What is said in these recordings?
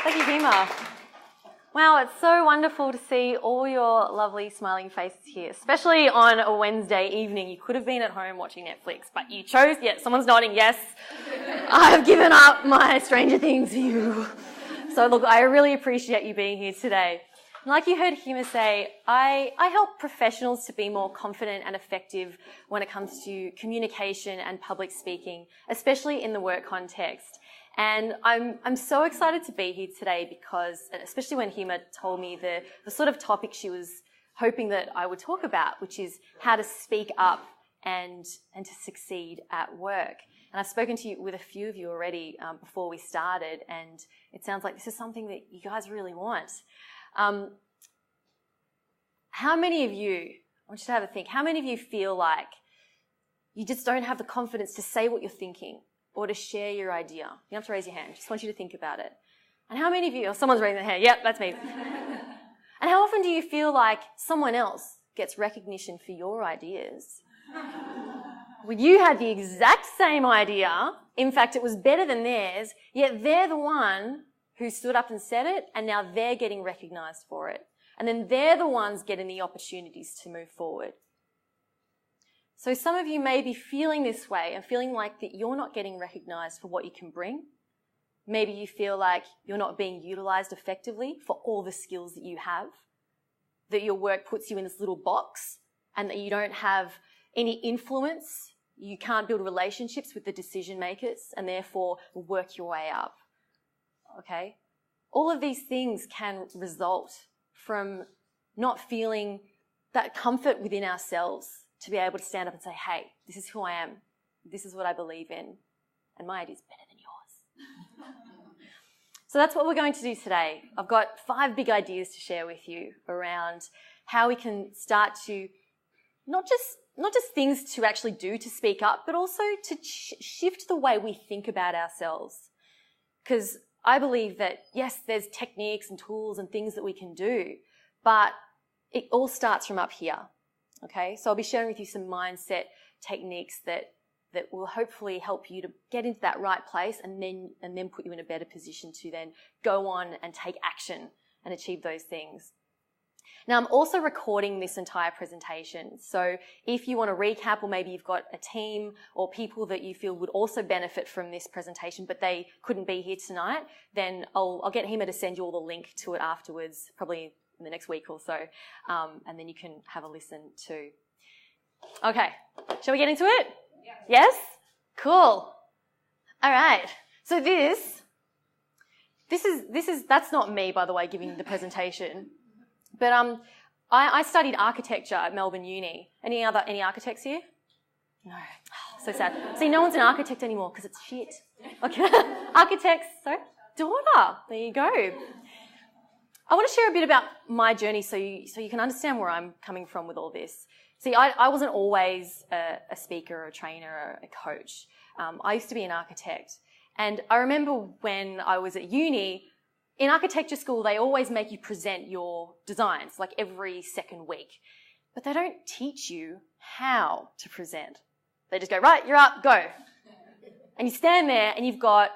Thank you, Hema. Wow, it's so wonderful to see all your lovely smiling faces here, especially on a Wednesday evening. You could have been at home watching Netflix, but you chose, someone's nodding, yes, I have given up my Stranger Things view. So look, I really appreciate you being here today. Like you heard Hema say, I help professionals to be more confident and effective when it comes to communication and public speaking, especially in the work context. And I'm so excited to be here today because, especially when Hema told me the sort of topic she was hoping that I would talk about, which is how to speak up and to succeed at work. And I've spoken to you with a few of you already before we started, and it sounds like this is something that you guys really want. How many of you, I want you to have a think, how many of you feel like you just don't have the confidence to say what you're thinking or to share your idea? You don't have to raise your hand. Just want you to think about it. And how many of you, someone's raising their hand. Yep, that's me. And how often do you feel like someone else gets recognition for your ideas? When you had the exact same idea, in fact, it was better than theirs, yet they're the one who stood up and said it, and now they're getting recognised for it. And then they're the ones getting the opportunities to move forward. So some of you may be feeling this way and feeling like that you're not getting recognised for what you can bring. Maybe you feel like you're not being utilised effectively for all the skills that you have, that your work puts you in this little box and that you don't have any influence, you can't build relationships with the decision makers and therefore work your way up. Okay? All of these things can result from not feeling that comfort within ourselves to be able to stand up and say, hey, this is who I am, this is what I believe in, and my idea is better than yours. So that's what we're going to do today. I've got 5 big ideas to share with you around how we can start to not just things to actually do to speak up, but also to shift the way we think about ourselves. Because I believe that, yes, there's techniques and tools and things that we can do, but it all starts from up here. Okay, so I'll be sharing with you some mindset techniques that will hopefully help you to get into that right place and then put you in a better position to then go on and take action and achieve those things. Now, I'm also recording this entire presentation, so if you want to recap, or maybe you've got a team or people that you feel would also benefit from this presentation but they couldn't be here tonight, then I'll get Hema to send you all the link to it afterwards, probably in the next week or so, and then you can have a listen too. Okay, shall we get into it? Yeah. Yes? Cool. All right. So this is that's not me, by the way, giving the presentation, but I studied architecture at Melbourne Uni. Any architects here? No. Oh, so sad. See, no one's an architect anymore because it's shit. Okay. Architects. Sorry. Daughter. There you go. I want to share a bit about my journey so you can understand where I'm coming from with all this. See, I wasn't always a speaker or a trainer or a coach. I used to be an architect. And I remember when I was at uni, in architecture school, they always make you present your designs, like every second week. But they don't teach you how to present. They just go, right, you're up, go. And you stand there and you've got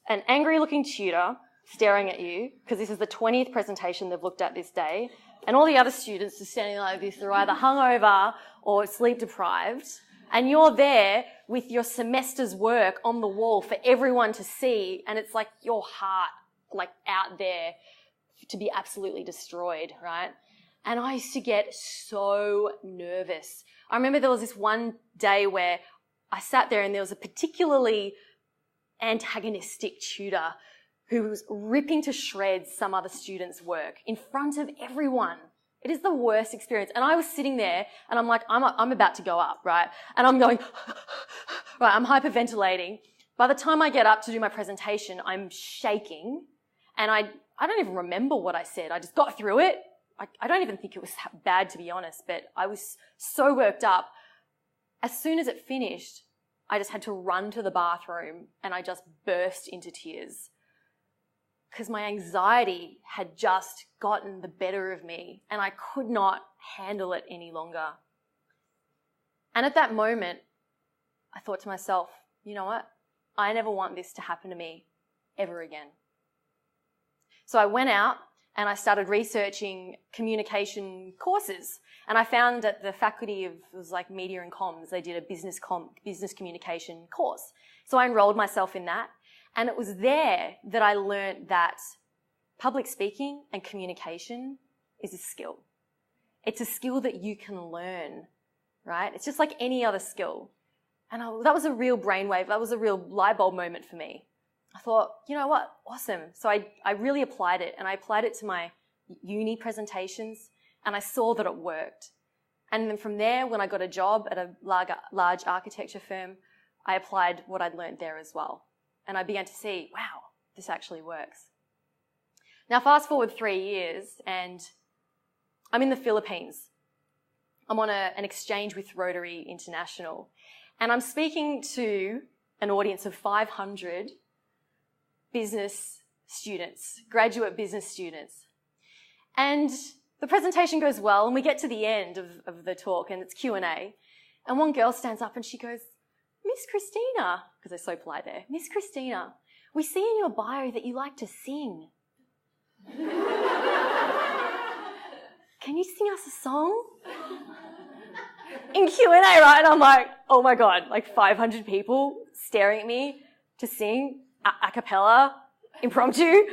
an angry-looking tutor staring at you, because this is the 20th presentation they've looked at this day, and all the other students are standing like this. They're either hungover or sleep deprived, and you're there with your semester's work on the wall for everyone to see, and it's like your heart like out there to be absolutely destroyed, right? And I used to get so nervous. I remember there was this one day where I sat there and there was a particularly antagonistic tutor who was ripping to shreds some other student's work in front of everyone. It is the worst experience. And I was sitting there and I'm like, I'm about to go up, right? And I'm going, right, I'm hyperventilating. By the time I get up to do my presentation, I'm shaking and I don't even remember what I said. I just got through it. I don't even think it was that bad, to be honest, but I was so worked up. As soon as it finished, I just had to run to the bathroom and I just burst into tears, because my anxiety had just gotten the better of me and I could not handle it any longer. And at that moment, I thought to myself, you know what? I never want this to happen to me ever again. So I went out and I started researching communication courses. And I found at the faculty of, it was like media and comms, they did a business communication course. So I enrolled myself in that. And it was there that I learned that public speaking and communication is a skill. It's a skill that you can learn, right? It's just like any other skill. And that was a real brainwave. That was a real light bulb moment for me. I thought, you know what? Awesome. So I really applied it, and I applied it to my uni presentations, and I saw that it worked. And then from there, when I got a job at a large architecture firm, I applied what I'd learned there as well. And I began to see, wow, this actually works. Now, fast forward 3 years, and I'm in the Philippines. I'm on an exchange with Rotary International, and I'm speaking to an audience of 500 business students, graduate business students. And the presentation goes well, and we get to the end of the talk, and it's Q&A. And one girl stands up and she goes, Miss Christina, because they're so polite there, Miss Christina, we see in your bio that you like to sing. Can you sing us a song? In Q&A, right? And I'm like, oh my God, like 500 people staring at me to sing a cappella, impromptu.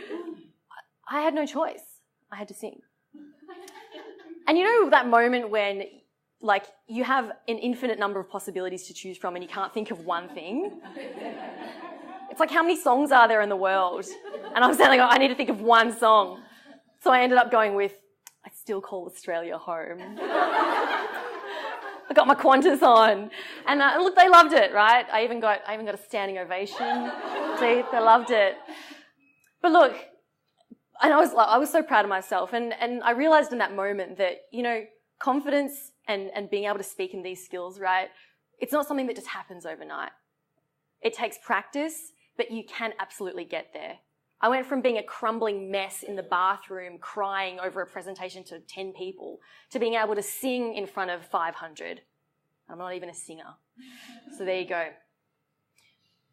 I had no choice. I had to sing. And you know that moment when like you have an infinite number of possibilities to choose from and you can't think of one thing? It's like, how many songs are there in the world? And I was saying, like, I need to think of one song. So I ended up going with, I Still Call Australia Home. I got my Qantas on, and look, they loved it, right? I even got a standing ovation. See, they loved it. But look, and I was so proud of myself, and I realised in that moment that, you know, confidence and being able to speak in these skills, right? It's not something that just happens overnight. It takes practice, but you can absolutely get there. I went from being a crumbling mess in the bathroom crying over a presentation to 10 people to being able to sing in front of 500. I'm not even a singer. So there you go.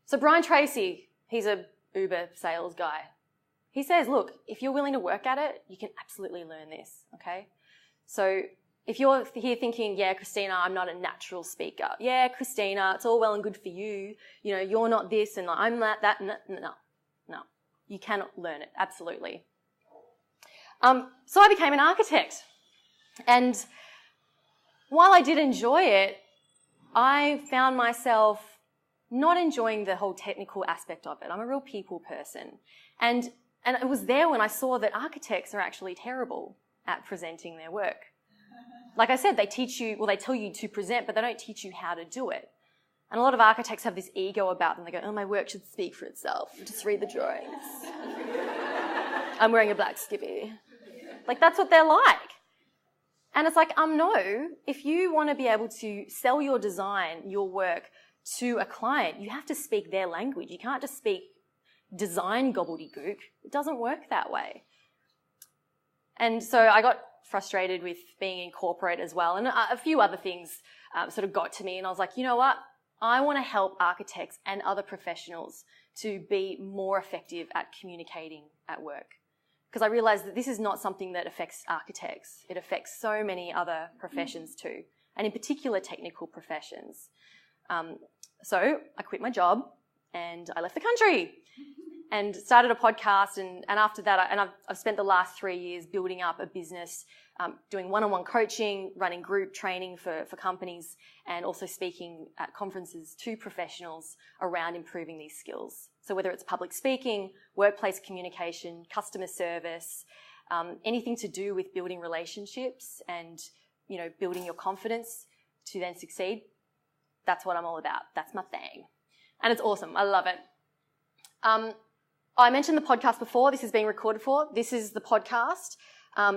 So Brian Tracy, he's a Uber sales guy. He says, look, if you're willing to work at it, you can absolutely learn this, okay? So if you're here thinking, yeah, Christina, I'm not a natural speaker. Yeah, Christina, it's all well and good for you. You know, you're not this and I'm that. No. You cannot learn it, absolutely. So I became an architect. And while I did enjoy it, I found myself not enjoying the whole technical aspect of it. I'm a real people person. And it was there when I saw that architects are actually terrible at presenting their work. Like I said, they tell you to present, but they don't teach you how to do it. And a lot of architects have this ego about them. They go, oh, my work should speak for itself. Just read the drawings. I'm wearing a black skippy. Like, that's what they're like. And it's like, no. If you want to be able to sell your design, your work to a client, you have to speak their language. You can't just speak design gobbledygook. It doesn't work that way. And so I got frustrated with being in corporate as well. And a few other things sort of got to me. And I was like, you know what? I want to help architects and other professionals to be more effective at communicating at work. Because I realised that this is not something that affects architects. It affects so many other professions too, and in particular technical professions. So I quit my job and I left the country and started a podcast. And after that, I've spent the last 3 years building up a business, doing one-on-one coaching, running group training for companies, and also speaking at conferences to professionals around improving these skills. So whether it's public speaking, workplace communication, customer service, anything to do with building relationships and, you know, building your confidence to then succeed, that's what I'm all about. That's my thing. And it's awesome. I love it. I mentioned the podcast before. This is being recorded for. This is the podcast.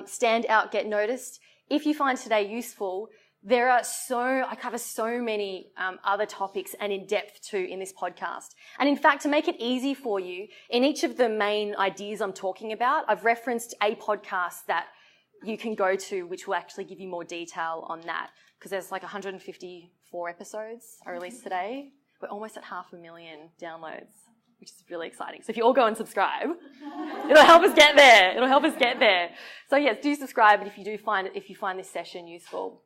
Stand out, get noticed. If you find today useful, I cover so many other topics and in depth too in this podcast. And in fact, to make it easy for you, in each of the main ideas I'm talking about, I've referenced a podcast that you can go to, which will actually give you more detail on that. Because there's like 154 episodes I released today. We're almost at 500,000 downloads. which is really exciting. So if you all go and subscribe, it'll help us get there. It'll help us get there. So yes, do subscribe if you find this session useful.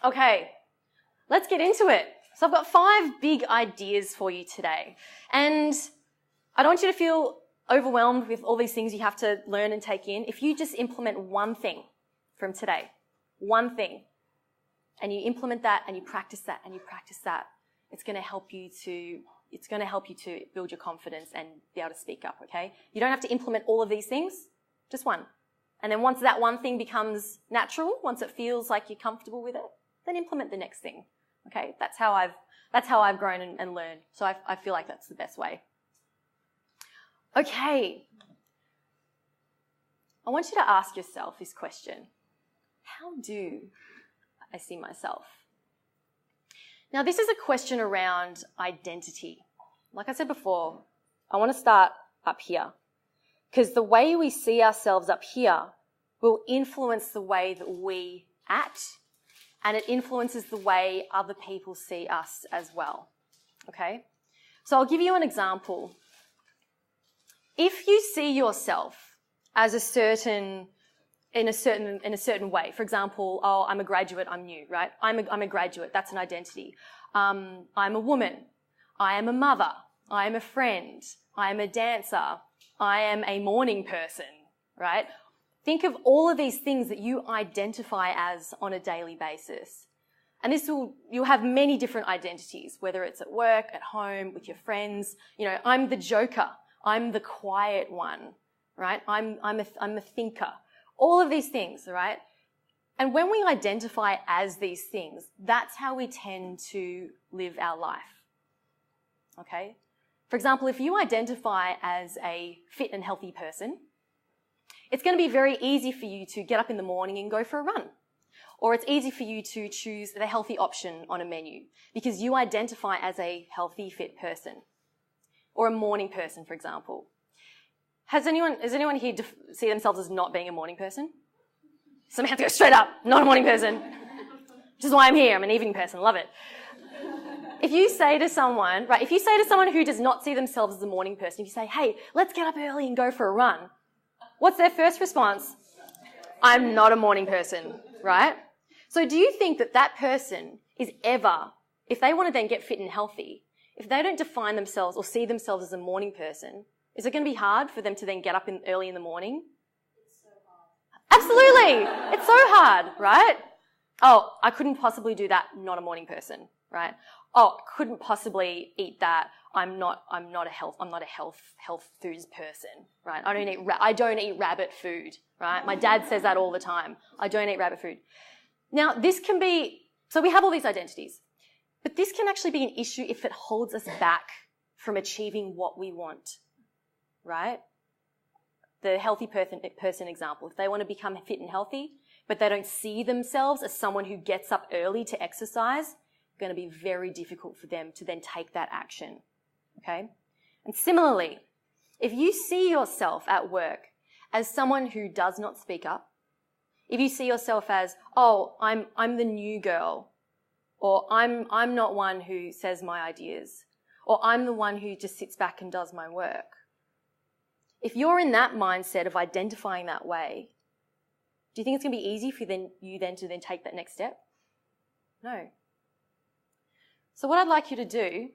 Okay, let's get into it. So I've got 5 big ideas for you today. And I don't want you to feel overwhelmed with all these things you have to learn and take in. If you just implement one thing from today, one thing, and you implement that and you practice that and you practice that, it's going to help you to build your confidence and be able to speak up, okay? You don't have to implement all of these things, just one. And then once that one thing becomes natural, once it feels like you're comfortable with it, then implement the next thing. Okay, that's how I've grown and learned. So I feel like that's the best way. Okay, I want you to ask yourself this question: how do I see myself? Now, this is a question around identity. Like I said before, I want to start up here, because the way we see ourselves up here will influence the way that we act, and it influences the way other people see us as well, okay? So I'll give you an example. If you see yourself as in a certain way, for example, oh, I'm a graduate, I'm new, right? I'm a graduate, that's an identity. I'm a woman, I am a mother, I am a friend, I am a dancer, I am a morning person, right? Think of all of these things that you identify as on a daily basis. And you'll have many different identities, whether it's at work, at home, with your friends. You know, I'm the joker. I'm the quiet one, right? I'm a thinker. All of these things, right? And when we identify as these things, that's how we tend to live our life, okay? For example, if you identify as a fit and healthy person, it's going to be very easy for you to get up in the morning and go for a run. Or it's easy for you to choose the healthy option on a menu because you identify as a healthy, fit person. Or a morning person, for example. Does anyone here see themselves as not being a morning person? Somebody have to go straight up, not a morning person. Which is why I'm here. I'm an evening person. Love it. If you say to someone who does not see themselves as a morning person, if you say, hey, let's get up early and go for a run, what's their first response? I'm not a morning person, right? So do you think that person is ever, if they want to then get fit and healthy, if they don't define themselves or see themselves as a morning person, is it going to be hard for them to then get up early in the morning? It's so hard. Absolutely. It's so hard, right? Oh, I couldn't possibly do that. Not a morning person, right? Oh, couldn't possibly eat that. I'm not a health foods person, right? I don't eat rabbit food, right? My dad says that all the time. I don't eat rabbit food. Now, so we have all these identities, but this can actually be an issue if it holds us back from achieving what we want, right? The healthy person example, if they want to become fit and healthy, but they don't see themselves as someone who gets up early to exercise, it's going to be very difficult for them to then take that action, okay? And similarly, if you see yourself at work as someone who does not speak up, if you see yourself as, oh, I'm the new girl, or I'm not one who says my ideas, or I'm the one who just sits back and does my work. If you're in that mindset of identifying that way, do you think it's going to be easy for you to take that next step? No. So what I'd like you to do,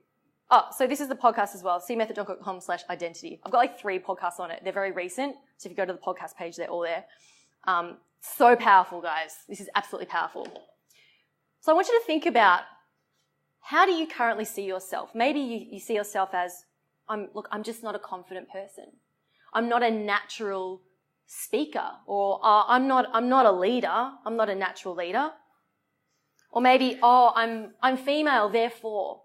so this is the podcast as well, cmethod.com/identity. I've got like 3 podcasts on it. They're very recent, so if you go to the podcast page, they're all there. So powerful, guys. This is absolutely powerful. So I want you to think about, how do you currently see yourself? Maybe you see yourself as, I'm just not a confident person. I'm not a natural speaker, or I'm not a leader. I'm not a natural leader. Or maybe, I'm female, therefore,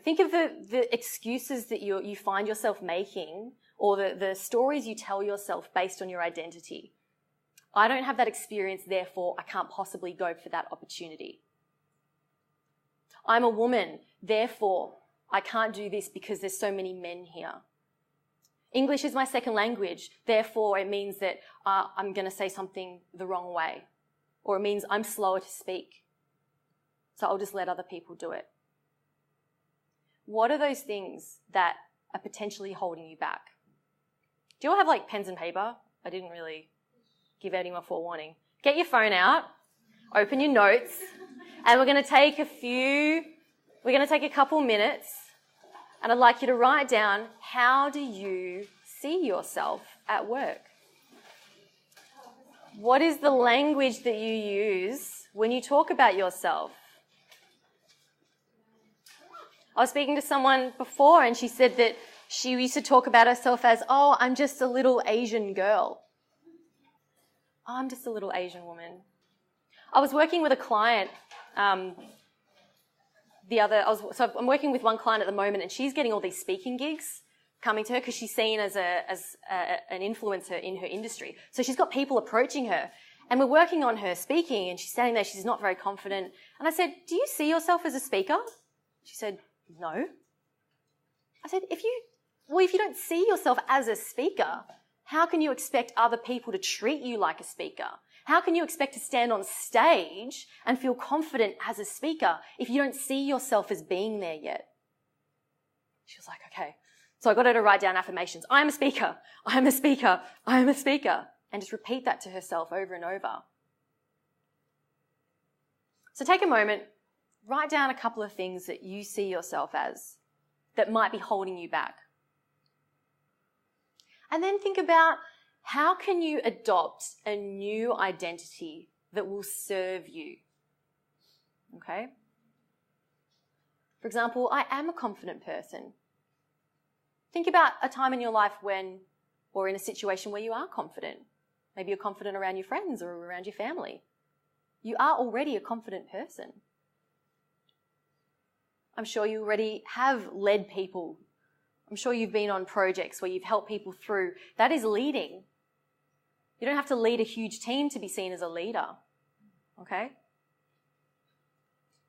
think of the excuses that you find yourself making, or the stories you tell yourself based on your identity. I don't have that experience, therefore I can't possibly go for that opportunity. I'm a woman, therefore I can't do this because there's so many men here. English is my second language, therefore it means that I'm going to say something the wrong way, or it means I'm slower to speak, so I'll just let other people do it. what are those things that are potentially holding you back? Do you all have like pens and paper? I didn't really give anyone forewarning. Get your phone out, open your notes, and we're going to take a couple minutes, and I'd like you to write down, how do you see yourself at work? What is the language that you use when you talk about yourself? I was speaking to someone before and she said that she used to talk about herself as, oh, I'm just a little Asian girl. Oh, I'm just a little Asian woman. I was working with a client I'm working with one client at the moment, and she's getting all these speaking gigs coming to her because she's seen as an influencer in her industry. So she's got people approaching her, and we're working on her speaking, and she's standing there, she's not very confident. And I said, do you see yourself as a speaker? She said, no. I said, if you don't see yourself as a speaker, how can you expect other people to treat you like a speaker? How can you expect to stand on stage and feel confident as a speaker if you don't see yourself as being there yet? She was like, okay. So I got her to write down affirmations. I am a speaker. I am a speaker. I am a speaker. And just repeat that to herself over and over. So take a moment, write down a couple of things that you see yourself as that might be holding you back. And then think about, how can you adopt a new identity that will serve you? Okay? For example, I am a confident person. Think about a time in your life when, or in a situation where you are confident. Maybe you're confident around your friends or around your family. You are already a confident person. I'm sure you already have led people. I'm sure you've been on projects where you've helped people through. That is leading. You don't have to lead a huge team to be seen as a leader, okay?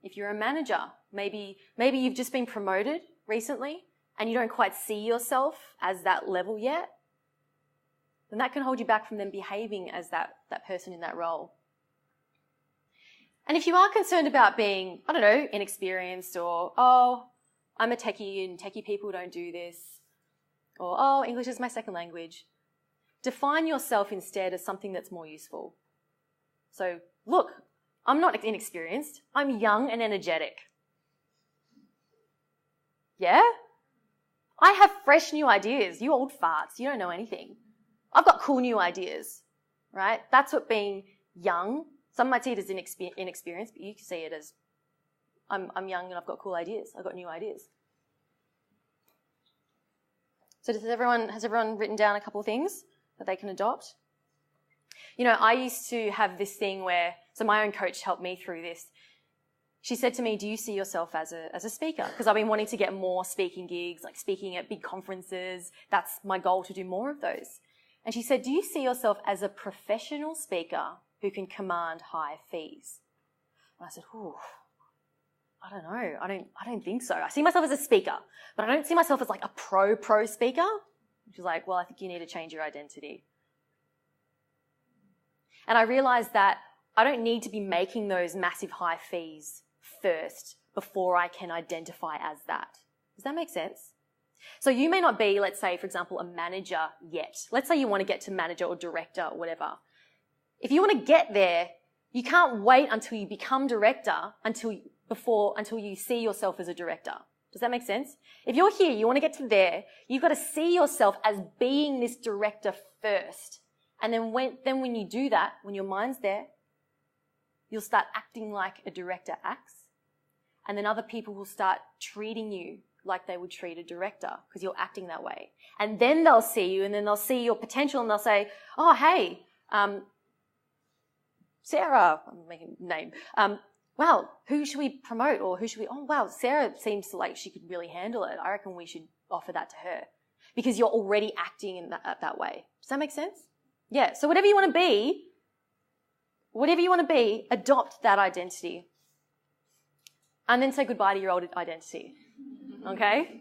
If you're a manager, maybe you've just been promoted recently and you don't quite see yourself as that level yet, then that can hold you back from then behaving as that person in that role. And if you are concerned about being, I don't know, inexperienced, or, oh, I'm a techie and techie people don't do this, or, oh, English is my second language, define yourself instead as something that's more useful. So, look, I'm not inexperienced. I'm young and energetic. Yeah? I have fresh new ideas. You old farts, you don't know anything. I've got cool new ideas, right? That's what being young, some might see it as inexperienced, but you can see it as, I'm young and I've got cool ideas. I've got new ideas. So has everyone written down a couple of things that they can adopt? You know, I used to have this thing where, so my own coach helped me through this. She said to me, do you see yourself as a speaker? Because I've been wanting to get more speaking gigs, like speaking at big conferences. That's my goal, to do more of those. And she said, do you see yourself as a professional speaker who can command high fees? And I said, ooh, I don't know. I don't think so. I see myself as a speaker, but I don't see myself as like a pro speaker. She's like, well, I think you need to change your identity. And I realized that I don't need to be making those massive high fees first before I can identify as that. Does that make sense? So you may not be, let's say, for example, a manager yet. Let's say you want to get to manager or director or whatever. If you want to get there, you can't wait until you become director until you see yourself as a director. Does that make sense? If you're here, you want to get to there, you've got to see yourself as being this director first. And then when you do that, when your mind's there, you'll start acting like a director acts. And then other people will start treating you like they would treat a director because you're acting that way. And then they'll see you, and then they'll see your potential, and they'll say, oh, hey, Sarah, I'm making a name, wow, who should we promote, or oh, wow, Sarah seems like she could really handle it. I reckon we should offer that to her, because you're already acting in that way. Does that make sense? Yeah, so whatever you want to be, adopt that identity. And then say goodbye to your old identity, okay?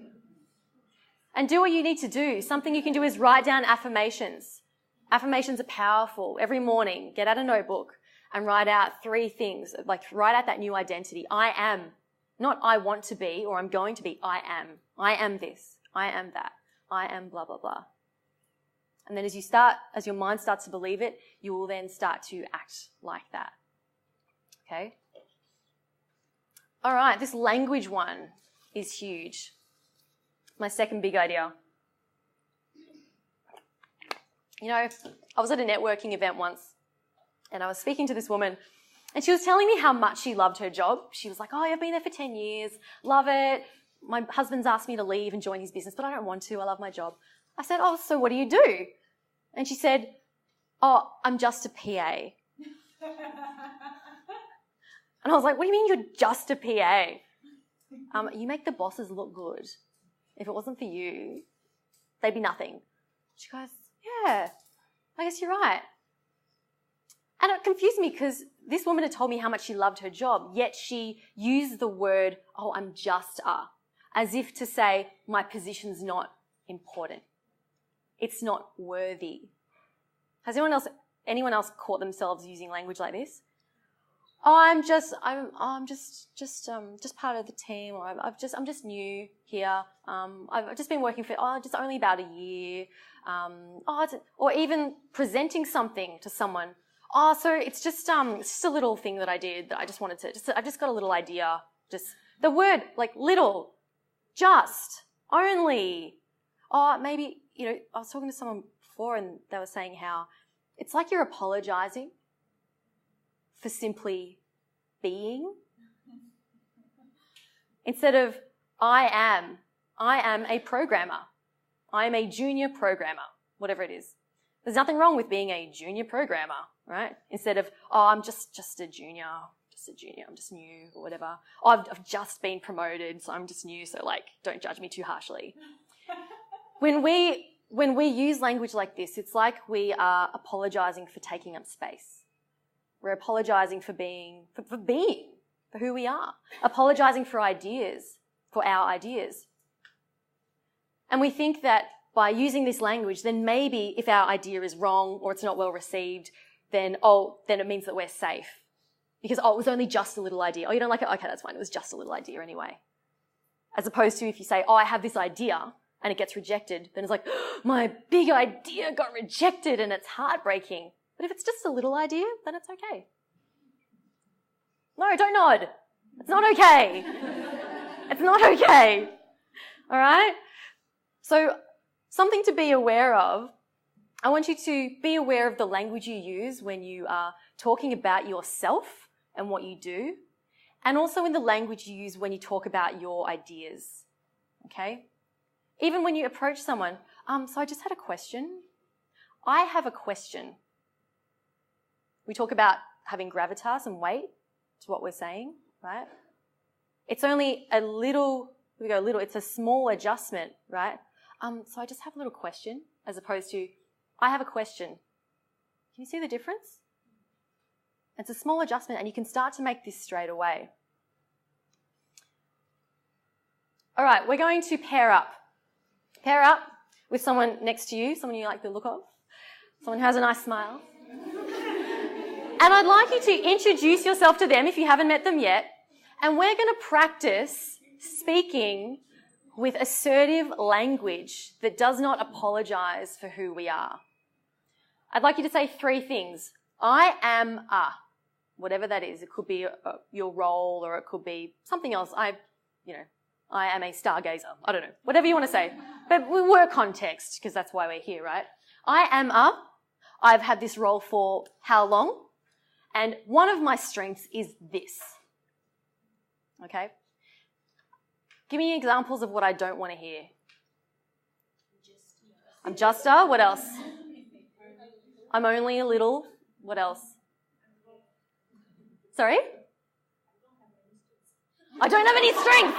And do what you need to do. Something you can do is write down affirmations. Affirmations are powerful. Every morning, get out a notebook and write out 3 things, like write out that new identity. I am Not I want to be or I'm going to be. I am. I am this. I am that. I am blah, blah, blah. And then as your mind starts to believe it, you will then start to act like that. Okay? All right, this language one is huge. My second big idea. You know, I was at a networking event once and I was speaking to this woman and she was telling me how much she loved her job. She was like, oh, I've been there for 10 years, love it. My husband's asked me to leave and join his business, but I don't want to. I love my job. I said, oh, so what do you do? And she said, oh, I'm just a PA. And I was like, what do you mean you're just a PA? You make the bosses look good. If it wasn't for you, they'd be nothing. She goes, yeah, I guess you're right. And it confused me because this woman had told me how much she loved her job, yet she used the word, oh, I'm just a, as if to say my position's not important. It's not worthy. Has anyone else caught themselves using language like this? Oh, I'm just part of the team, or I'm just new here. I've just been working for just only about a year. Or even presenting something to someone. Oh, so it's just a little thing that I did that I just wanted to. I just got a little idea. Just the word like little, just, only. Oh, maybe I was talking to someone before and they were saying how it's like you're apologising for simply being. Instead of I am a programmer. I am a junior programmer, whatever it is. There's nothing wrong with being a junior programmer, right? Instead of, oh, I'm just a junior, I'm just new or whatever. Oh, I've just been promoted, so I'm just new, so don't judge me too harshly. When we use language like this, it's like we are apologising for taking up space. We're apologising for being, for who we are. Apologising for our ideas. And we think that by using this language, then maybe if our idea is wrong or it's not well received, then it means that we're safe. Because, it was only just a little idea. Oh, you don't like it? Okay, that's fine. It was just a little idea anyway. As opposed to if you say, I have this idea and it gets rejected, then it's like, my big idea got rejected and it's heartbreaking. But if it's just a little idea, then it's okay. No, don't nod. It's not okay. It's not okay. All right? So something to be aware of. I want you to be aware of the language you use when you are talking about yourself and what you do, and also in the language you use when you talk about your ideas. Okay? Even when you approach someone, so I just had a question. I have a question. We talk about having gravitas and weight to what we're saying, right? It's only it's a small adjustment, right? So I just have a little question as opposed to, I have a question. Can you see the difference? It's a small adjustment and you can start to make this straight away. All right, we're going to pair up. Pair up with someone next to you, someone you like the look of, someone who has a nice smile. And I'd like you to introduce yourself to them if you haven't met them yet. And we're going to practice speaking with assertive language that does not apologise for who we are. I'd like you to say 3 things. I am a, whatever that is. It could be your role or it could be something else. I am a stargazer. I don't know. Whatever you want to say. But we work context because that's why we're here, right? I am a. I've had this role for how long? And one of my strengths is this. Okay? Give me examples of what I don't want to hear. I'm just a. What else? I'm only a little. What else? Sorry? I don't have any strength.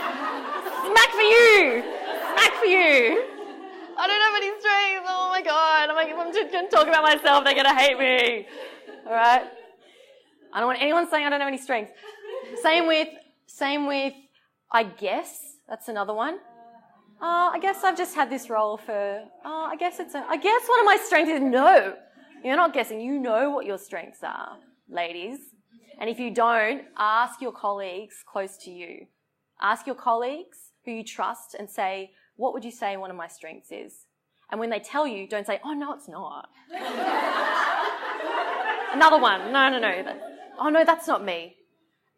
Smack for you. Smack for you. I don't have any strength. Oh my God. I'm just going to talk about myself. They're going to hate me. All right? I don't want anyone saying I don't have any strength. Same with, I guess. That's another one. I guess I've just had this role for, I guess one of my strengths is no. You're not guessing. You know what your strengths are, ladies. And if you don't, ask your colleagues close to you. Ask your colleagues who you trust and say, what would you say one of my strengths is? And when they tell you, don't say, oh, no, it's not. Another one. No. Oh, no, that's not me.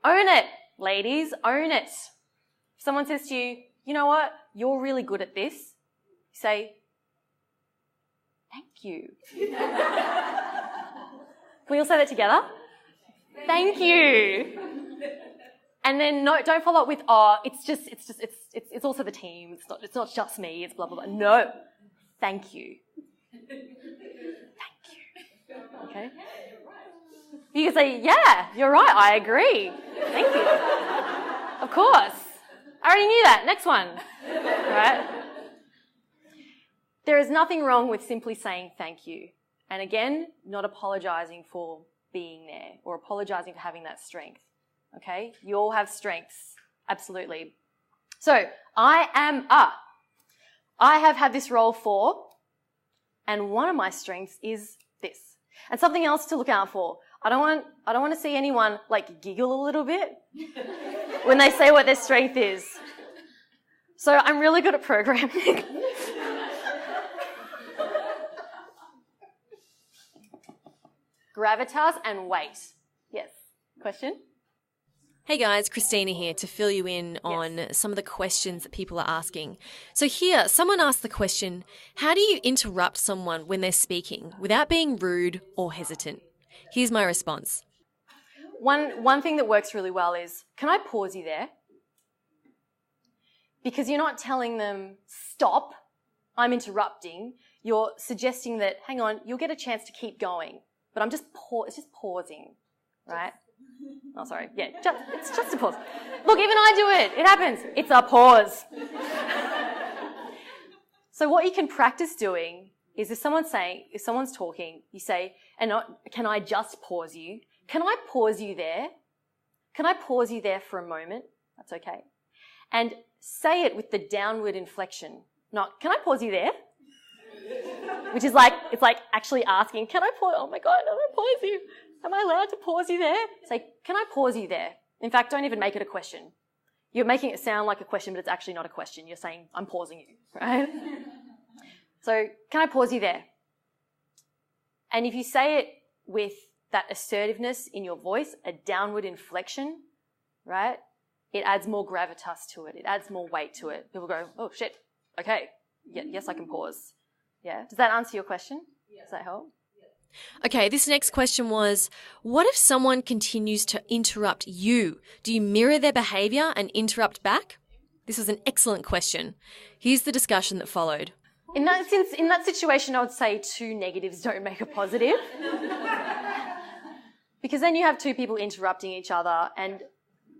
Own it, ladies. Own it. If someone says to you, you know what? You're really good at this. You say, thank you. Can we all say that together? Thank you. And then don't follow up with, oh, it's also the team. It's not just me. It's blah, blah, blah. No. Thank you. Thank you. Okay? You can say, yeah, you're right. I agree. Thank you. Of course. I already knew that. Next one. Right? There is nothing wrong with simply saying thank you. And again, not apologising for being there or apologising for having that strength. Okay? You all have strengths. Absolutely. So, I have had this role for, and one of my strengths is this. And something else to look out for. I don't want to see anyone giggle a little bit when they say what their strength is. So I'm really good at programming. Gravitas and weight. Yes. Question? Hey guys, Christina here to fill you in on some of the questions that people are asking. So here, someone asked the question, how do you interrupt someone when they're speaking without being rude or hesitant? Here's my response. One thing that works really well is, can I pause you there? Because you're not telling them, stop, I'm interrupting. You're suggesting that, hang on, you'll get a chance to keep going. But it's just pausing, right? Oh, sorry. Yeah, it's just a pause. Look, even I do it. It happens. It's a pause. So what you can practice doing is if someone's talking, you say, can I just pause you? Can I pause you there? Can I pause you there for a moment? That's okay. And say it with the downward inflection. Not, can I pause you there? Which is it's like actually asking, can I pause? Oh my God, can I pause you? Am I allowed to pause you there? Say, can I pause you there? In fact, don't even make it a question. You're making it sound like a question, but it's actually not a question. You're saying, I'm pausing you, right? So, can I pause you there? And if you say it with that assertiveness in your voice, a downward inflection, right? It adds more gravitas to it. It adds more weight to it. People go, oh shit, okay, yes, I can pause. Yeah. Does that answer your question? Yeah. Does that help? Okay, this next question was, what if someone continues to interrupt you? Do you mirror their behaviour and interrupt back? This was an excellent question. Here's the discussion that followed. In that situation, I would say two negatives don't make a positive. Because then you have two people interrupting each other, and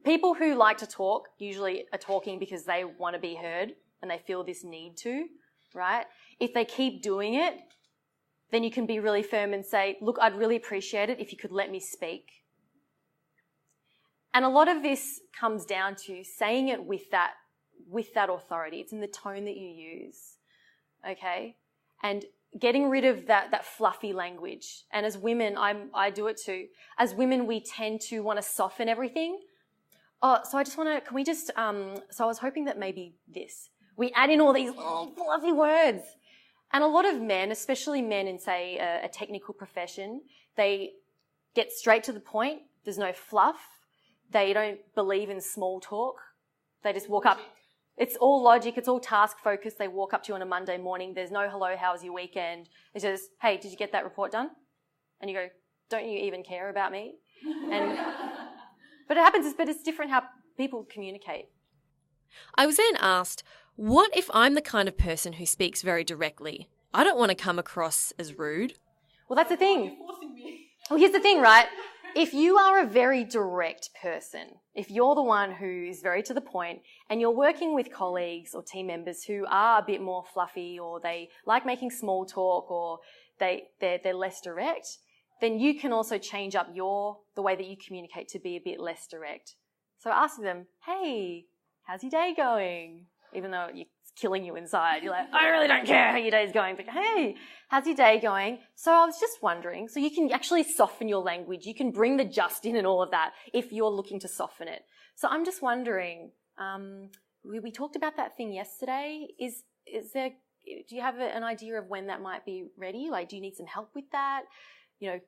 people who like to talk usually are talking because they want to be heard and they feel this need to, right? If they keep doing it, then you can be really firm and say, look, I'd really appreciate it if you could let me speak. And a lot of this comes down to saying it with that authority. It's in the tone that you use, okay? And getting rid of that fluffy language. And as women, I do it too. As women, we tend to want to soften everything. Oh, so I was hoping that maybe this. We add in all these fluffy words. And a lot of men, especially men in, say, a technical profession, they get straight to the point. There's no fluff. They don't believe in small talk. They just walk up. It's all logic. It's all task focused. They walk up to you on a Monday morning. There's no hello, how was your weekend? It's just, hey, did you get that report done? And you go, don't you even care about me? But it's different how people communicate. I was then asked, what if I'm the kind of person who speaks very directly? I don't want to come across as rude. Well, that's the thing. Well, here's the thing, right? If you are a very direct person, if you're the one who is very to the point and you're working with colleagues or team members who are a bit more fluffy or they like making small talk or they're less direct, then you can also change up the way that you communicate to be a bit less direct. So ask them, hey, how's your day going? Even though it's killing you inside. You're like, I really don't care how your day's going. But hey, how's your day going? So I was just wondering. So you can actually soften your language. You can bring the just in and all of that if you're looking to soften it. So I'm just wondering, We talked about that thing yesterday. Do you have an idea of when that might be ready? Like, do you need some help with that? You know,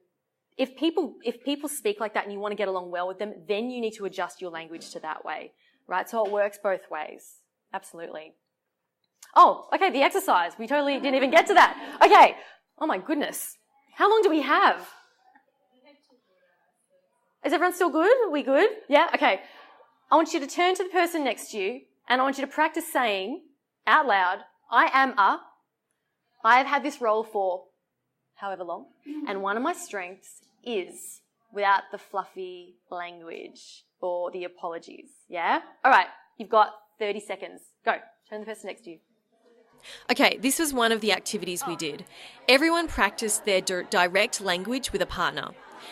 if people speak like that and you want to get along well with them, then you need to adjust your language to that way, right? So it works both ways. Absolutely. Oh, okay, the exercise. We totally didn't even get to that. Okay. Oh my goodness. How long do we have? Is everyone still good? Are we good? Yeah? Okay. I want you to turn to the person next to you and I want you to practice saying out loud, I've had this role for however long, and one of my strengths is, without the fluffy language or the apologies. Yeah? All right. You've got 30 seconds. Go. Turn to the person next to you. Okay, this was one of the activities we did. Everyone practiced their direct language with a partner.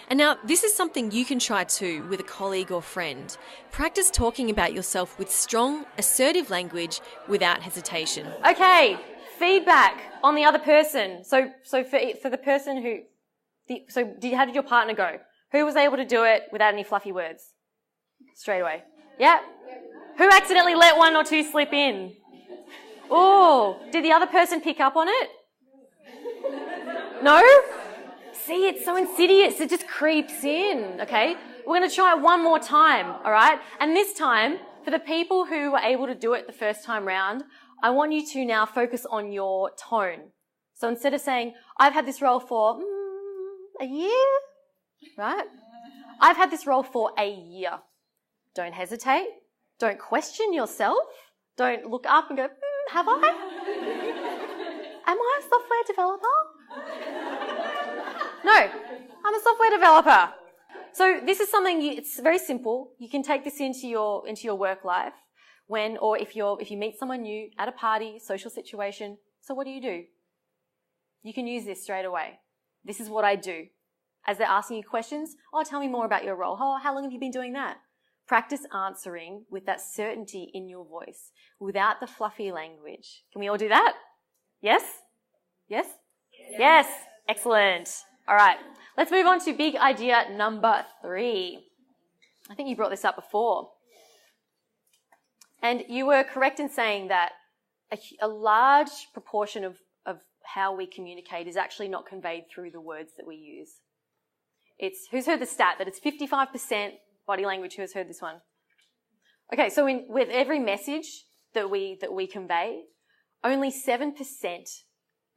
And now this is something you can try too with a colleague or friend. Practice talking about yourself with strong, assertive language without hesitation. Okay, feedback on the other person. So for the person who, how did your partner go? Who was able to do it without any fluffy words? Straight away. Yeah? Who accidentally let one or two slip in? Oh, did the other person pick up on it? No? See, it's so insidious. It just creeps in, okay? We're going to try it one more time, all right? And this time, for the people who were able to do it the first time round, I want you to now focus on your tone. So instead of saying, I've had this role for a year, right? I've had this role for a year. Don't hesitate. Don't question yourself. Don't look up and go, have I? Am I a software developer? No, I'm a software developer. So this is something, it's very simple. You can take this into your work life or if you meet someone new at a party, social situation. So what do? You can use this straight away. This is what I do. As they're asking you questions, tell me more about your role. How long have you been doing that? Practice answering with that certainty in your voice, without the fluffy language. Can we all do that? Yes? Yes? Yes. Excellent. All right. Let's move on to big idea number 3. I think you brought this up before. And you were correct in saying that a large proportion of how we communicate is actually not conveyed through the words that we use. Who's heard the stat that it's 55% body language? Who has heard this one? Okay, so with every message that we convey, only 7%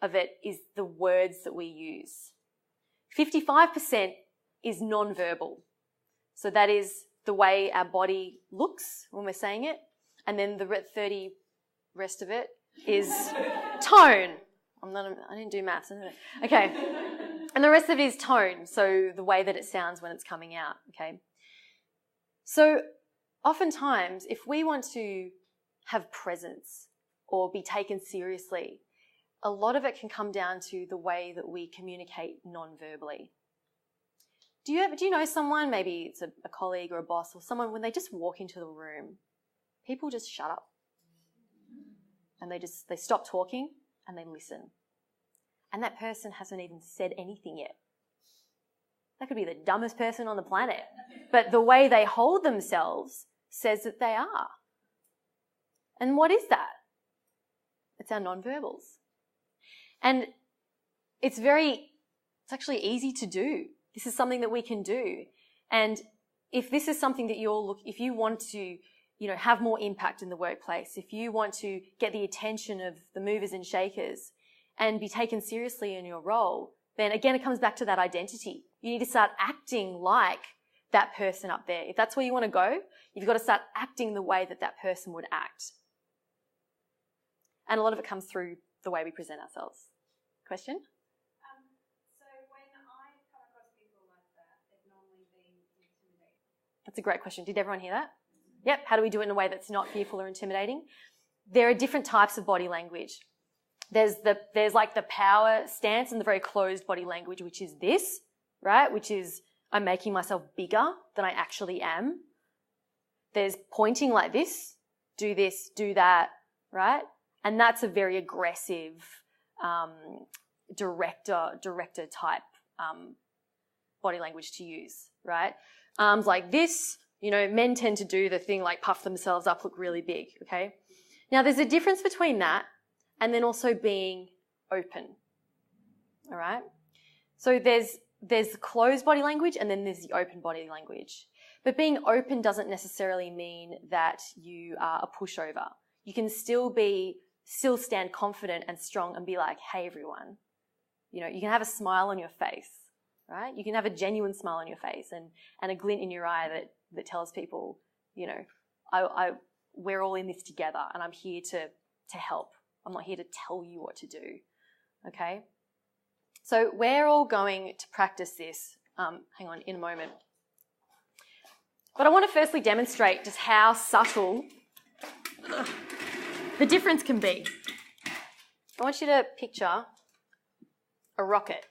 of it is the words that we use. 55% is non-verbal. So that is the way our body looks when we're saying it. And then the 30 rest of it is tone. I didn't do maths. Okay. And the rest of it is tone. So the way that it sounds when it's coming out. Okay. So oftentimes, if we want to have presence or be taken seriously, a lot of it can come down to the way that we communicate non-verbally. Do you know someone, maybe it's a colleague or a boss or someone, when they just walk into the room, people just shut up and they stop talking and they listen. And that person hasn't even said anything yet. That could be the dumbest person on the planet. But the way they hold themselves says that they are. And what is that? It's our non-verbals. And it's actually easy to do. This is something that we can do. And if this is something that if you want to, have more impact in the workplace, if you want to get the attention of the movers and shakers and be taken seriously in your role, then again, it comes back to that identity. You need to start acting like that person up there. If that's where you want to go, you've got to start acting the way that person would act. And a lot of it comes through the way we present ourselves. Question? So when I come across people like that, they've normally been intimidating. That's a great question. Did everyone hear that? Yep. How do we do it in a way that's not fearful or intimidating? There are different types of body language. There's like the power stance and the very closed body language, which is this, right? Which is I'm making myself bigger than I actually am. There's pointing like this, do that, right? And that's a very aggressive, director type body language to use, right? Arms like this, You know, men tend to do the thing like puff themselves up, look really big, okay? Now, there's a difference between that and then also being open, all right? So there's closed body language and then there's the open body language. But being open doesn't necessarily mean that you are a pushover. You can still stand confident and strong and be like, hey, everyone. You know, you can have a smile on your face, right? You can have a genuine smile on your face and a glint in your eye that tells people, you know, we're all in this together and I'm here to help. I'm not here to tell you what to do, okay? So we're all going to practice this, hang on, in a moment. But I want to firstly demonstrate just how subtle the difference can be. I want you to picture a rocket.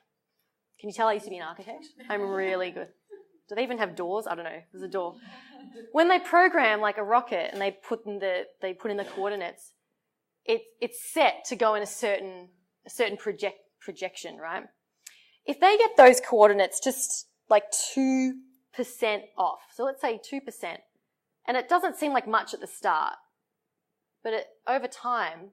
Can you tell I used to be an architect? I'm really good. Do they even have doors? I don't know. There's a door. When they program like a rocket and they put in the coordinates, it's set to go in a certain projection, right? If they get those coordinates just like 2% off, so let's say 2%, and it doesn't seem like much at the start, but over time,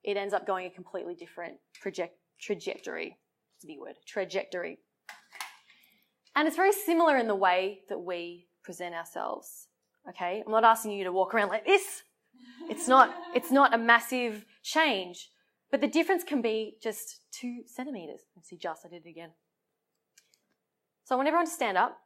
it ends up going a completely different trajectory. It's a big word, trajectory. And it's very similar in the way that we present ourselves, okay? I'm not asking you to walk around like this. It's not a massive change, but the difference can be just 2 centimetres. Let's see, I did it again. So I want everyone to stand up.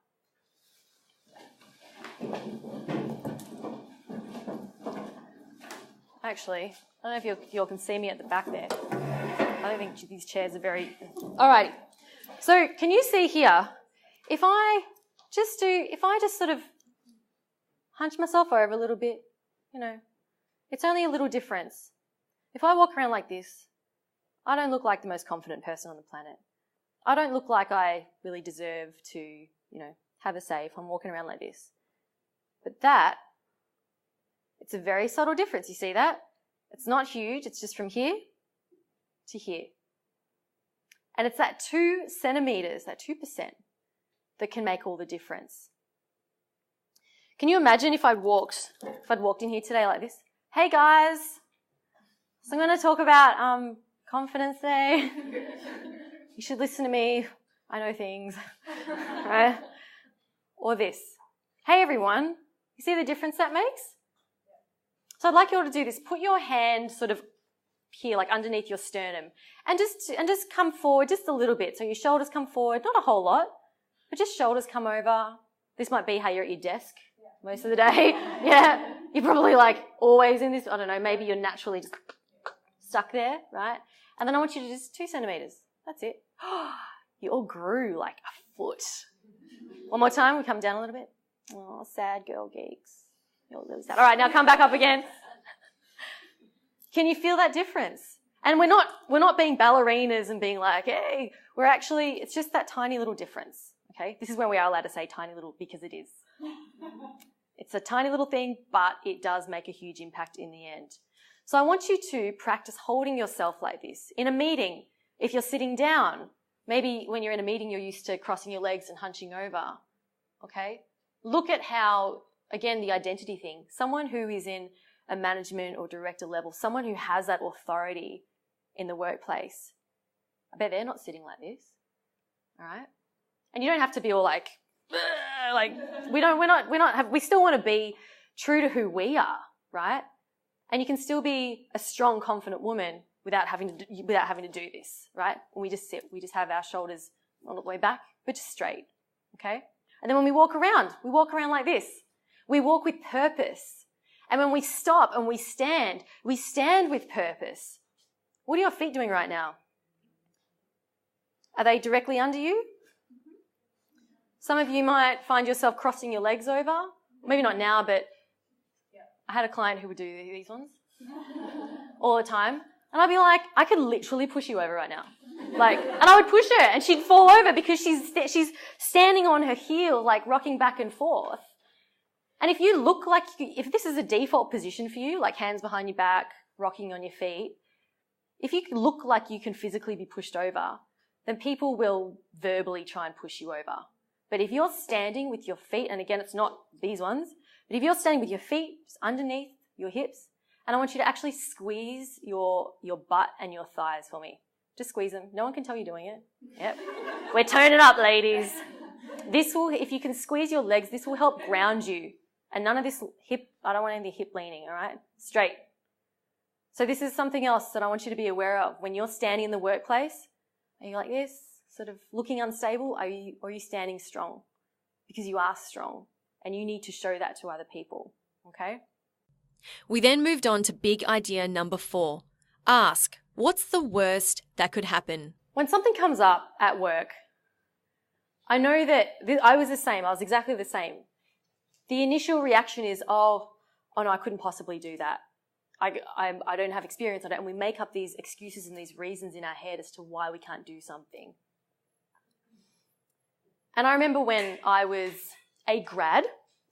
Actually, I don't know if you all can see me at the back there. I don't think these chairs are very... Alrighty. So can you see here, if I just sort of hunch myself over a little bit, you know, it's only a little difference. If I walk around like this, I don't look like the most confident person on the planet. I don't look like I really deserve to, you know, have a say if I'm walking around like this. But it's a very subtle difference. You see that? It's not huge. It's just from here to here. And it's that 2 centimetres, that 2%, that can make all the difference. Can you imagine if I'd walked in here today like this? Hey guys, so I'm going to talk about confidence today. You should listen to me. I know things. Right? Or this. Hey everyone, you see the difference that makes? So I'd like you all to do this. Put your hand sort of here, like underneath your sternum, and just come forward just a little bit. So your shoulders come forward, not a whole lot, but just shoulders come over. This might be how you're at your desk most of the day. Yeah, you're probably like always in this. I don't know. Maybe you're naturally just stuck there, right? And then I want you to just 2 centimetres. That's it. You all grew like a foot. One more time. We come down a little bit. Oh, sad girl geeks. You're really sad. All right, now come back up again. Can you feel that difference? And we're not being ballerinas and being like, hey, it's just that tiny little difference, okay? This is when we are allowed to say tiny little because it is. It's a tiny little thing, but it does make a huge impact in the end. So I want you to practice holding yourself like this. In a meeting, if you're sitting down, maybe when you're in a meeting, you're used to crossing your legs and hunching over, okay? Look at how, again, the identity thing, someone who is in a management or director level, someone who has that authority in the workplace, I bet they're not sitting like this, all right? And you don't have to be all like we still want to be true to who we are, right? And you can still be a strong, confident woman without having to do this, right? When we just sit, we just have our shoulders not all the way back, but just straight, okay? And then when we walk around like this. We walk with purpose. And when we stop and we stand with purpose. What are your feet doing right now? Are they directly under you? Some of you might find yourself crossing your legs over. Maybe not now, but I had a client who would do these ones all the time. And I'd be like, I could literally push you over right now. And I would push her and she'd fall over because she's standing on her heel, like rocking back and forth. And if you look like, if this is a default position for you, like hands behind your back, rocking on your feet, if you look like you can physically be pushed over, then people will verbally try and push you over. But if you're standing with your feet, and again, it's not these ones, but if you're standing with your feet just underneath your hips, and I want you to actually squeeze your butt and your thighs for me. Just squeeze them. No one can tell you're doing it. Yep. We're toning up, ladies. This will, if you can squeeze your legs, this will help ground you. And none of this hip, I don't want any hip leaning, all right? Straight. So this is something else that I want you to be aware of. When you're standing in the workplace, are you like this, sort of looking unstable? Or are you standing strong? Because you are strong and you need to show that to other people, okay? We then moved on to big idea number 4. Ask, what's the worst that could happen? When something comes up at work, I know that I was the same. I was exactly the same. The initial reaction is, oh no, I couldn't possibly do that. I don't have experience on it. And we make up these excuses and these reasons in our head as to why we can't do something. And I remember when I was a grad,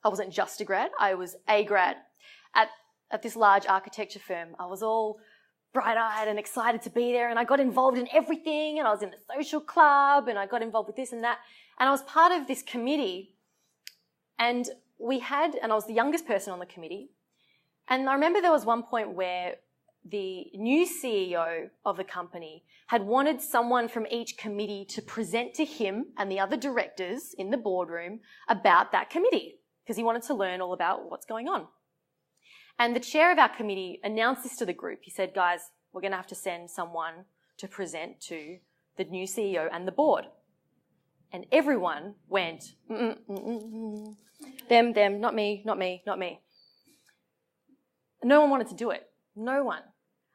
I wasn't just a grad, I was a grad at this large architecture firm. I was all bright-eyed and excited to be there, and I got involved in everything, and I was in the social club, and I got involved with this and that. And I was part of this committee, and I was the youngest person on the committee. And I remember there was one point where the new CEO of the company had wanted someone from each committee to present to him and the other directors in the boardroom about that committee, because he wanted to learn all about what's going on. And the chair of our committee announced this to the group. He said, guys, we're going to have to send someone to present to the new CEO and the board. And everyone went, them, not me, not me, not me. No one wanted to do it. No one.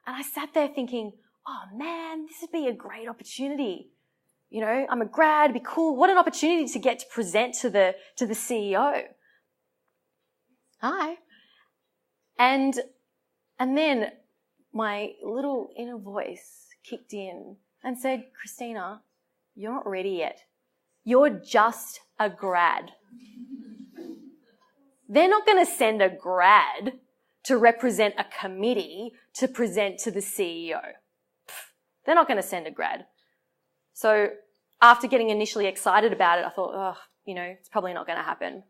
And I sat there thinking, oh man, this would be a great opportunity. You know, I'm a grad, it'd be cool. What an opportunity to get to present to the CEO. Hi. And then my little inner voice kicked in and said, Christina, you're not ready yet. You're just a grad. They're not going to send a grad to represent a committee to present to the CEO. They're not going to send a grad. So after getting initially excited about it, I thought, oh, you know, it's probably not going to happen.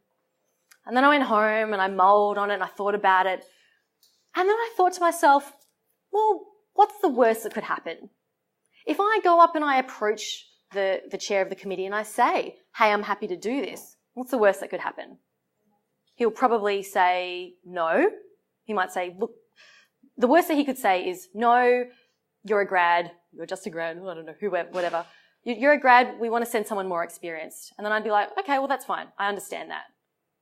And then I went home and I mulled on it and I thought about it. And then I thought to myself, well, what's the worst that could happen? If I go up and I approach the chair of the committee and I say, hey, I'm happy to do this, what's the worst that could happen? He'll probably say no. He might say, look, the worst that he could say is, no, you're a grad, you're just a grad, I don't know, whoever, whatever. You're a grad, we want to send someone more experienced. And then I'd be like, okay, well, that's fine. I understand that.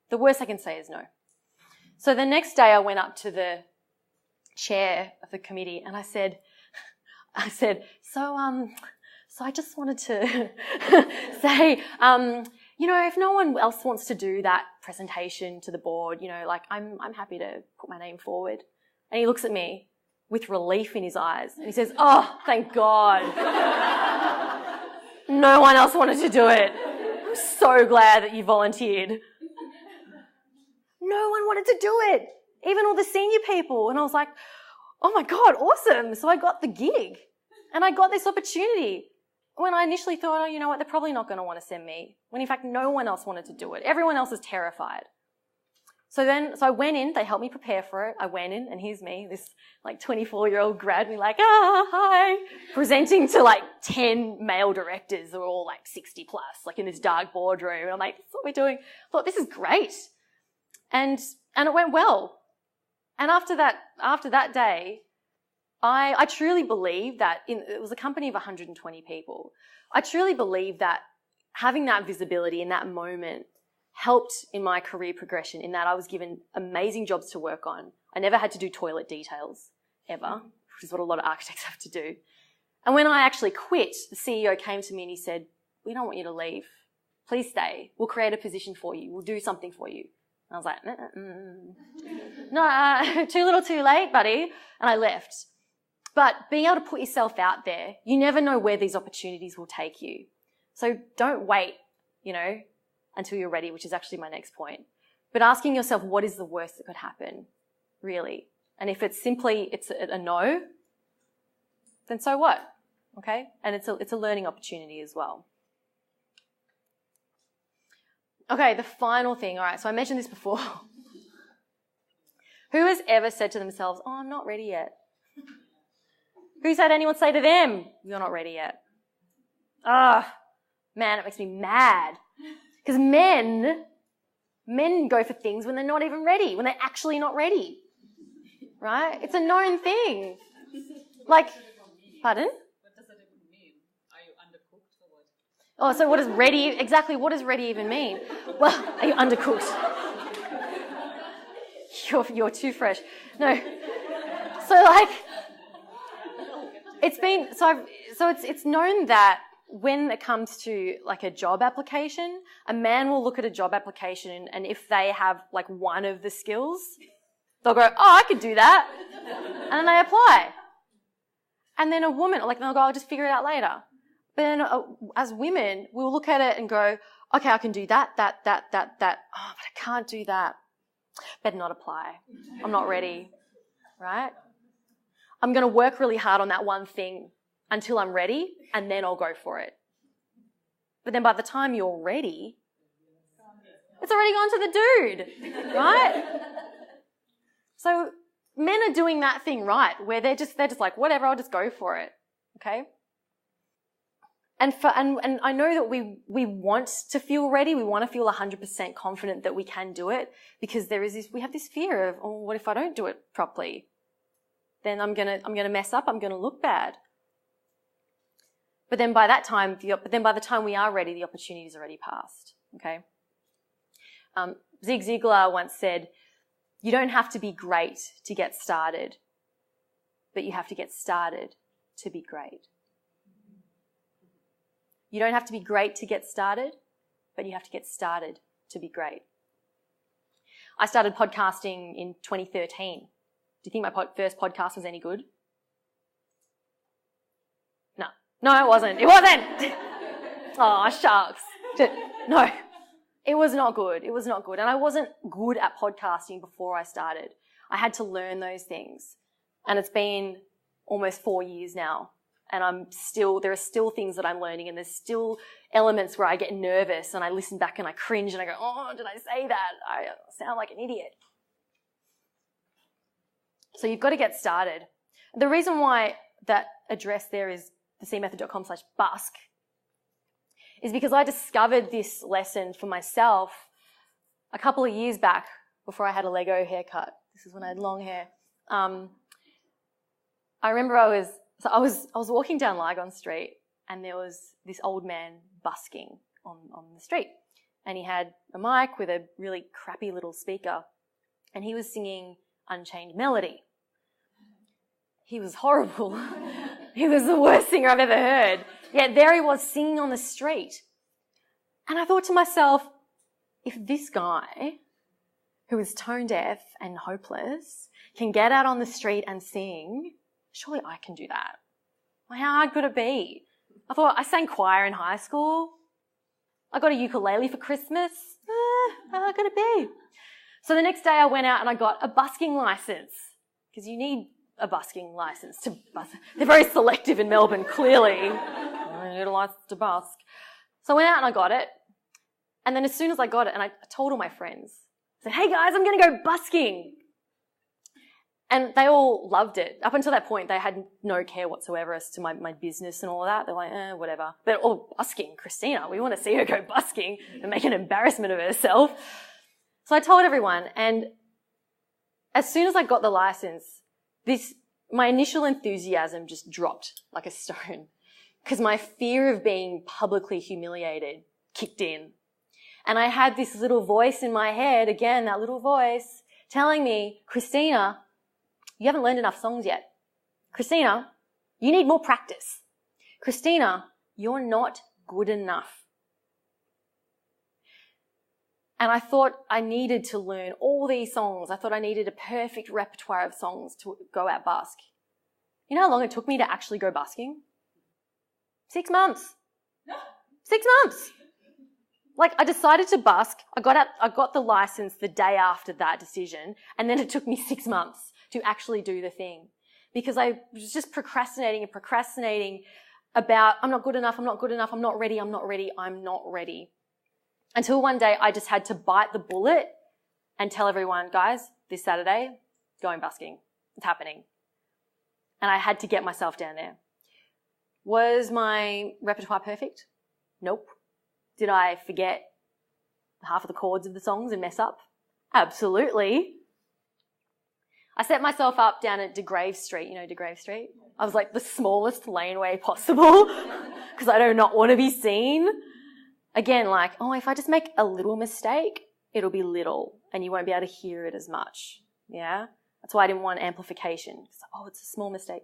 The worst I can say is no. So the next day I went up to the chair of the committee and I said, so I just wanted to say, you know, if no one else wants to do that presentation to the board, you know, like I'm happy to put my name forward. And he looks at me with relief in his eyes and he says, oh, thank God. No one else wanted to do it. I'm so glad that you volunteered. No one wanted to do it. Even all the senior people. And I was like, oh my God, awesome. So I got the gig and I got this opportunity. When I initially thought, oh, you know what, they're probably not going to want to send me. When in fact, no one else wanted to do it. Everyone else is terrified. So I went in, they helped me prepare for it. I went in and here's me, this like 24-year-old grad, me like, hi, presenting to like 10 male directors who are all like 60 plus, like in this dark boardroom. And I'm like, that's what we're doing. I thought, this is great. And it went well. And after that day, I truly believe that it was a company of 120 people. I truly believe that having that visibility in that moment helped in my career progression in that I was given amazing jobs to work on. I never had to do toilet details ever, which is what a lot of architects have to do. And when I actually quit, the CEO came to me and he said, we don't want you to leave. Please stay. We'll create a position for you. We'll do something for you. And I was like, no, too little too late, buddy. And I left. But being able to put yourself out there, you never know where these opportunities will take you. So don't wait, you know, until you're ready, which is actually my next point. But asking yourself, what is the worst that could happen, really? And if it's simply, it's a no, then so what? Okay? And it's a learning opportunity as well. Okay, the final thing. All right, so I mentioned this before. Who has ever said to themselves, oh, I'm not ready yet? Who's had anyone say to them, you're not ready yet? Man, it makes me mad. Because men go for things when they're not even ready, when they're actually not ready. Right? It's a known thing. Like, pardon? What does that even mean? Are you undercooked or what? Oh, so what does ready, exactly what does ready even mean? Well, are you undercooked? You're too fresh. No. So like, it's known that when it comes to like a job application, a man will look at a job application and if they have like one of the skills, they'll go, oh, I could do that. And then they apply. And then a woman, like they'll go, I'll just figure it out later. But then as women, we'll look at it and go, okay, I can do that. Oh, but I can't do that. Better not apply. I'm not ready. Right? I'm going to work really hard on that one thing until I'm ready, and then I'll go for it. But then by the time you're ready, it's already gone to the dude, right? So men are doing that thing right, where they're just like, whatever, I'll just go for it, okay? And I know that we want to feel ready. We want to feel 100% confident that we can do it, because we have this fear of, oh, what if I don't do it properly? Then I'm gonna mess up. I'm gonna look bad. But then by the time we are ready, the opportunity's already passed. Okay. Zig Ziglar once said, "You don't have to be great to get started, but you have to get started to be great." You don't have to be great to get started, but you have to get started to be great. I started podcasting in 2013. Do you think my first podcast was any good? No, it wasn't. It wasn't. Oh, shucks. No, it was not good. It was not good. And I wasn't good at podcasting before I started. I had to learn those things. And it's been almost 4 years now. And there are still things that I'm learning, and there's still elements where I get nervous and I listen back and I cringe and I go, oh, did I say that? I sound like an idiot. So you've got to get started. The reason why that address there is thecmethod.com/busk is because I discovered this lesson for myself a couple of years back before I had a Lego haircut. This is when I had long hair. I remember I was walking down Lygon Street, and there was this old man busking on the street, and he had a mic with a really crappy little speaker, and he was singing Unchained Melody. He was horrible. He was the worst singer I've ever heard. Yet there he was singing on the street. And I thought to myself, if this guy, who is tone deaf and hopeless, can get out on the street and sing, surely I can do that. Well, how hard could it be? I thought, I sang choir in high school. I got a ukulele for Christmas. How hard could it be? So the next day I went out and I got a busking license, because you need a busking license to busk. They're very selective in Melbourne, clearly. I need a license to busk. So I went out and I got it. And then as soon as I got it, and I told all my friends, I said, hey guys, I'm going to go busking. And they all loved it. Up until that point, they had no care whatsoever as to my business and all of that. They're like, whatever. But, oh, busking, Christina, we want to see her go busking and make an embarrassment of herself. So I told everyone, and as soon as I got the license, my initial enthusiasm just dropped like a stone, because my fear of being publicly humiliated kicked in. And I had this little voice in my head, again, that little voice telling me, Christina, you haven't learned enough songs yet. Christina, you need more practice. Christina, you're not good enough. And I thought I needed to learn all these songs. I thought I needed a perfect repertoire of songs to go out busk. You know how long it took me to actually go busking? 6 months. 6 months. Like, I decided to busk. I got the license the day after that decision, and then it took me 6 months to actually do the thing, because I was just procrastinating about, I'm not good enough, I'm not good enough, I'm not ready, I'm not ready, I'm not ready. Until one day I just had to bite the bullet and tell everyone, guys, this Saturday, going busking. It's happening. And I had to get myself down there. Was my repertoire perfect? Nope. Did I forget half of the chords of the songs and mess up? Absolutely. I set myself up down at De Grave Street. You know De Grave Street? I was like the smallest laneway possible because I do not want to be seen. Again, like, oh, if I just make a little mistake, it'll be little and you won't be able to hear it as much. Yeah? That's why I didn't want amplification. Oh, it's a small mistake.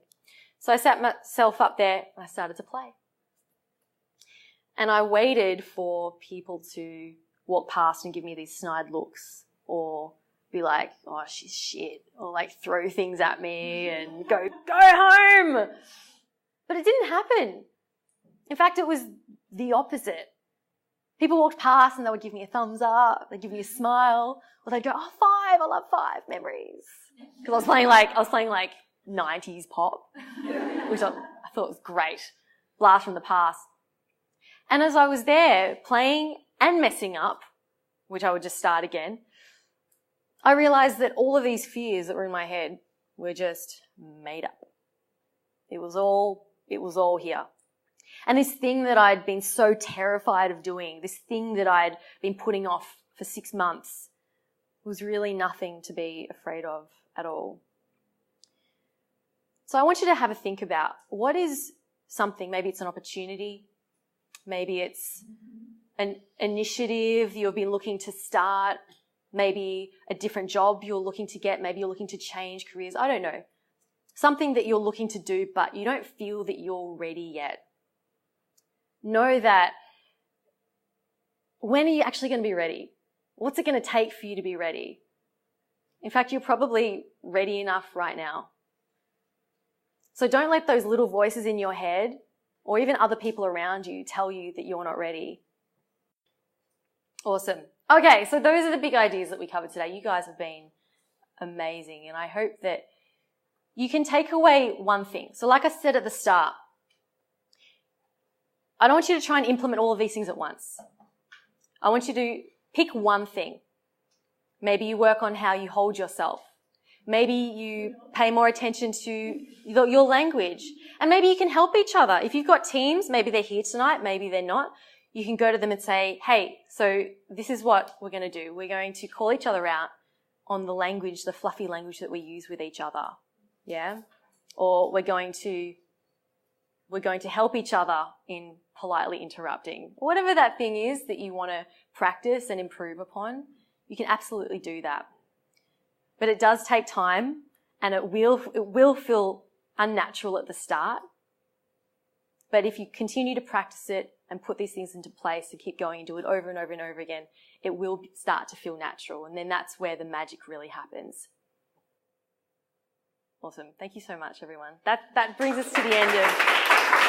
So I sat myself up there and I started to play. And I waited for people to walk past and give me these snide looks or be like, oh, she's shit, or like throw things at me and go home. But it didn't happen. In fact, it was the opposite. People walked past and they would give me a thumbs up, they'd give me a smile, or they'd go, oh, 5, I love 5 memories. Because I was playing like 90s pop, which I thought was great. Blast from the past. And as I was there playing and messing up, which I would just start again, I realized that all of these fears that were in my head were just made up. It was all here. And this thing that I'd been so terrified of doing, this thing that I'd been putting off for 6 months, was really nothing to be afraid of at all. So I want you to have a think about what is something, maybe it's an opportunity, maybe it's an initiative you've been looking to start, maybe a different job you're looking to get, maybe you're looking to change careers, I don't know. Something that you're looking to do but you don't feel that you're ready yet. Know that when are you actually going to be ready? What's it going to take for you to be ready? In fact, you're probably ready enough right now. So don't let those little voices in your head or even other people around you tell you that you're not ready. Awesome. Okay, so those are the big ideas that we covered today. You guys have been amazing, and I hope that you can take away one thing. So like I said at the start, I don't want you to try and implement all of these things at once. I want you to pick one thing. Maybe you work on how you hold yourself. Maybe you pay more attention to your language. And maybe you can help each other. If you've got teams, maybe they're here tonight, maybe they're not. You can go to them and say, hey, so this is what we're going to do. We're going to call each other out on the language, the fluffy language that we use with each other. Yeah? Or we're going to help each other in politely interrupting. Whatever that thing is that you want to practice and improve upon, you can absolutely do that. But it does take time and it will feel unnatural at the start. But if you continue to practice it and put these things into place and keep going and do it over and over and over again, it will start to feel natural. And then that's where the magic really happens. Awesome. Thank you so much, everyone. That brings us to the end of